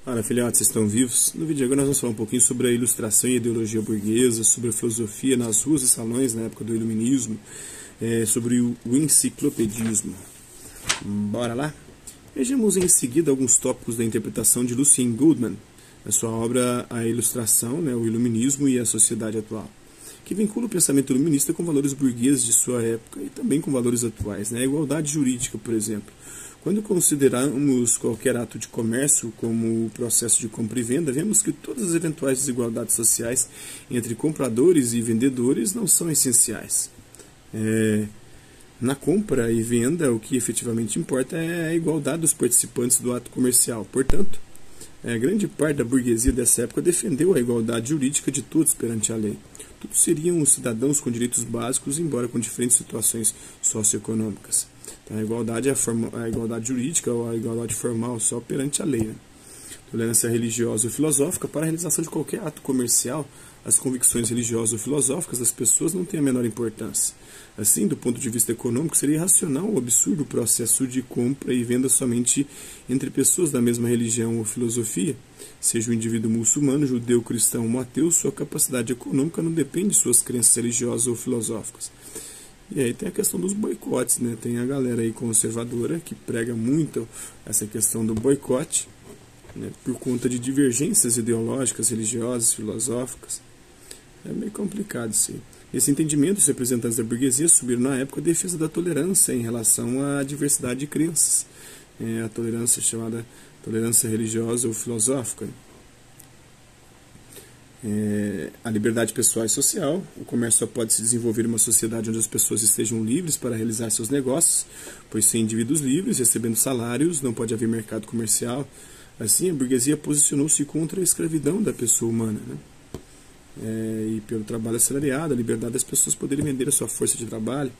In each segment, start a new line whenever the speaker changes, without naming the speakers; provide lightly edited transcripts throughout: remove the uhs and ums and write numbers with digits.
Fala, filhotes, vocês estão vivos? No vídeo de agora nós vamos falar um pouquinho sobre a ilustração e a ideologia burguesa, sobre a filosofia nas ruas e salões na época do iluminismo, sobre o enciclopedismo. Bora lá? Vejamos em seguida alguns tópicos da interpretação de Lucien Goldman, na sua obra A Ilustração, o Iluminismo e a Sociedade Atual, que vincula o pensamento iluminista com valores burgueses de sua época e também com valores atuais, a igualdade jurídica, por exemplo. Quando consideramos qualquer ato de comércio como o processo de compra e venda, vemos que todas as eventuais desigualdades sociais entre compradores e vendedores não são essenciais. Na compra e venda, o que efetivamente importa é a igualdade dos participantes do ato comercial. Portanto, a grande parte da burguesia dessa época defendeu a igualdade jurídica de todos perante a lei. Todos seriam cidadãos com direitos básicos, embora com diferentes situações socioeconômicas. Então, a igualdade é a igualdade jurídica ou a igualdade formal só perante a lei. Tolerância religiosa ou filosófica. Para a realização de qualquer ato comercial, as convicções religiosas ou filosóficas das pessoas não têm a menor importância. Assim, do ponto de vista econômico, seria irracional ou absurdo o processo de compra e venda somente entre pessoas da mesma religião ou filosofia. Seja o indivíduo muçulmano, judeu, cristão ou ateu, sua capacidade econômica não depende de suas crenças religiosas ou filosóficas. E aí tem a questão dos boicotes, Tem a galera aí conservadora que prega muito essa questão do boicote, por conta de divergências ideológicas, religiosas, filosóficas. É meio complicado isso aí. Esse entendimento, os representantes da burguesia assumiram na época a defesa da tolerância em relação à diversidade de crenças. A tolerância chamada tolerância religiosa ou filosófica. A liberdade pessoal e social. O comércio só pode se desenvolver em uma sociedade onde as pessoas estejam livres para realizar seus negócios, pois sem indivíduos livres, recebendo salários, não pode haver mercado comercial. Assim, a burguesia posicionou-se contra a escravidão da pessoa humana, e pelo trabalho assalariado, a liberdade das pessoas poderem vender a sua força de trabalho.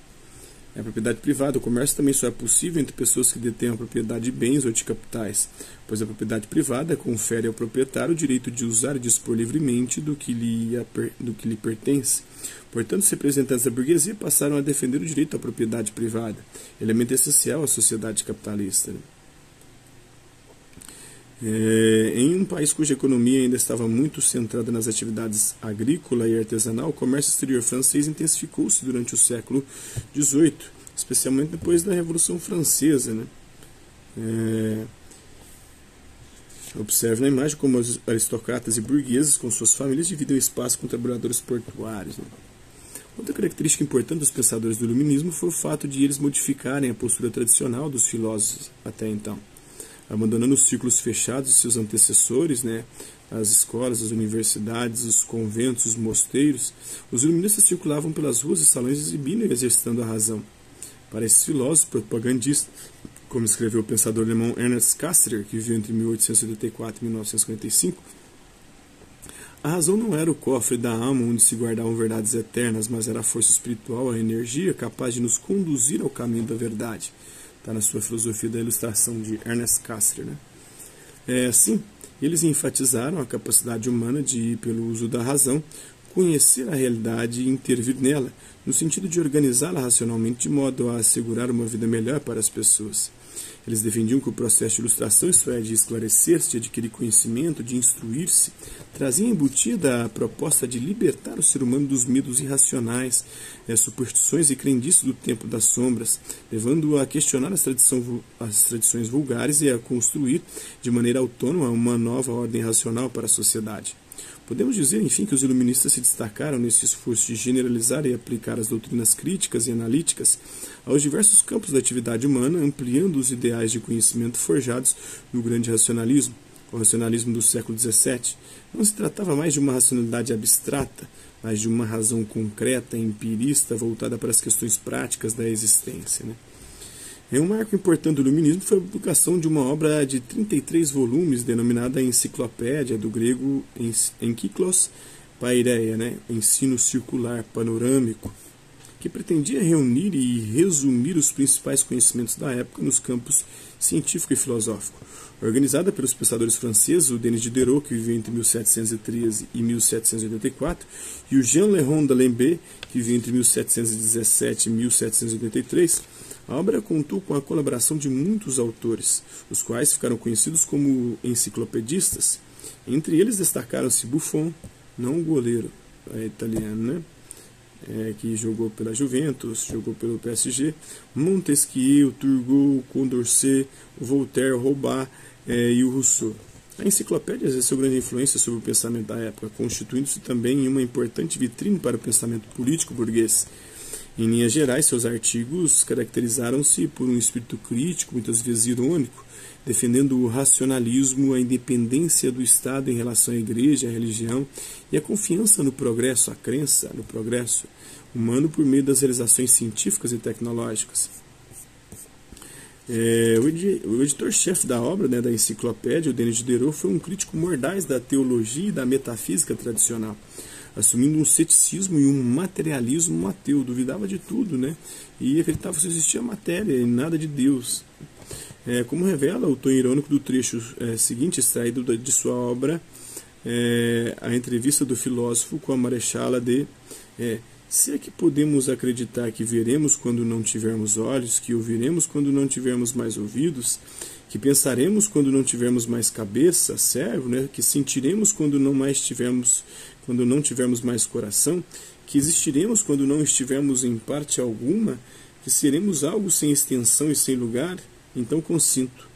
A propriedade privada. O comércio também só é possível entre pessoas que detêm a propriedade de bens ou de capitais, pois a propriedade privada confere ao proprietário o direito de usar e dispor livremente do que lhe pertence. Portanto, os representantes da burguesia passaram a defender o direito à propriedade privada, elemento essencial à sociedade capitalista. Em um país cuja economia ainda estava muito centrada nas atividades agrícola e artesanal, o comércio exterior francês intensificou-se durante o século XVIII, especialmente depois da Revolução Francesa. Observe na imagem como os aristocratas e burgueses com suas famílias dividem o espaço com trabalhadores portuários. Outra característica importante dos pensadores do iluminismo foi o fato de eles modificarem a postura tradicional dos filósofos até então. Abandonando os círculos fechados de seus antecessores, as escolas, as universidades, os conventos, os mosteiros, os iluministas circulavam pelas ruas e salões exibindo e exercitando a razão. Para esses filósofos propagandistas, como escreveu o pensador alemão Ernst Cassirer, que viveu entre 1884 e 1955, a razão não era o cofre da alma onde se guardavam verdades eternas, mas era a força espiritual, a energia capaz de nos conduzir ao caminho da verdade. Está na sua filosofia da ilustração de Ernst Cassirer. Assim, eles enfatizaram a capacidade humana de, pelo uso da razão, conhecer a realidade e intervir nela, no sentido de organizá-la racionalmente de modo a assegurar uma vida melhor para as pessoas. Eles defendiam que o processo de ilustração, isto é, de esclarecer-se, de adquirir conhecimento, de instruir-se, trazia embutida a proposta de libertar o ser humano dos medos irracionais, superstições e crendices do tempo das sombras, levando-o a questionar as tradições vulgares e a construir, de maneira autônoma, uma nova ordem racional para a sociedade. Podemos dizer, enfim, que os iluministas se destacaram nesse esforço de generalizar e aplicar as doutrinas críticas e analíticas aos diversos campos da atividade humana, ampliando os ideais de conhecimento forjados no grande racionalismo, o racionalismo do século XVII. Não se tratava mais de uma racionalidade abstrata, mas de uma razão concreta, empirista, voltada para as questões práticas da existência. Um marco importante do iluminismo foi a publicação de uma obra de 33 volumes, denominada Enciclopédia, do grego Enkyklos Paideia, ensino circular panorâmico, que pretendia reunir e resumir os principais conhecimentos da época nos campos científico e filosófico. Organizada pelos pensadores franceses, o Denis Diderot, que viveu entre 1713 e 1784, e o Jean Léon d'Alembert, que viveu entre 1717 e 1783, A obra contou com a colaboração de muitos autores, os quais ficaram conhecidos como enciclopedistas. Entre eles destacaram-se Buffon, não o goleiro, é italiano, né? Que jogou pela Juventus, jogou pelo PSG, Montesquieu, Turgot, Condorcet, Voltaire, Hobbes e o Rousseau. A enciclopédia exerceu grande influência sobre o pensamento da época, constituindo-se também em uma importante vitrine para o pensamento político burguês. Em linhas gerais, seus artigos caracterizaram-se por um espírito crítico, muitas vezes irônico, defendendo o racionalismo, a independência do Estado em relação à igreja, à religião e a confiança no progresso, a crença no progresso humano por meio das realizações científicas e tecnológicas. O editor-chefe da obra, da enciclopédia, o Denis Diderot, foi um crítico mordaz da teologia e da metafísica tradicional, assumindo um ceticismo e um materialismo ateu, duvidava de tudo, e acreditava que só existia matéria e nada de Deus. Como revela o tom irônico do trecho seguinte, extraído de sua obra, a entrevista do filósofo com a marechala de se é que podemos acreditar que veremos quando não tivermos olhos, que ouviremos quando não tivermos mais ouvidos, que pensaremos quando não tivermos mais cabeça, cérebro, que sentiremos quando não tivermos mais coração, que existiremos quando não estivermos em parte alguma, que seremos algo sem extensão e sem lugar, então consinto.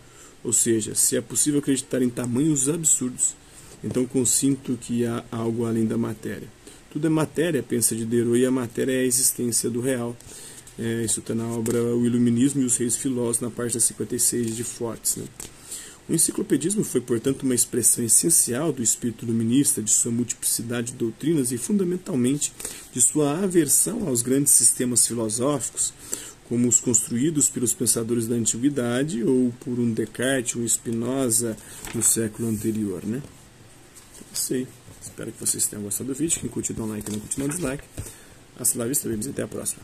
Ou seja, se é possível acreditar em tamanhos absurdos, então consinto que há algo além da matéria. Tudo é matéria, pensa Diderot, e a matéria é a existência do real. Isso está na obra O Iluminismo e os Reis Filósofos, na página 56 de Fortes. O enciclopedismo foi, portanto, uma expressão essencial do espírito iluminista, de sua multiplicidade de doutrinas e, fundamentalmente, de sua aversão aos grandes sistemas filosóficos, como os construídos pelos pensadores da antiguidade ou por um Descartes, um Spinoza no século anterior. É isso aí. Espero que vocês tenham gostado do vídeo. Quem curtiu, dá um like, quem não curtiu, dá um dislike. Hasta la vista, babies. Até a próxima.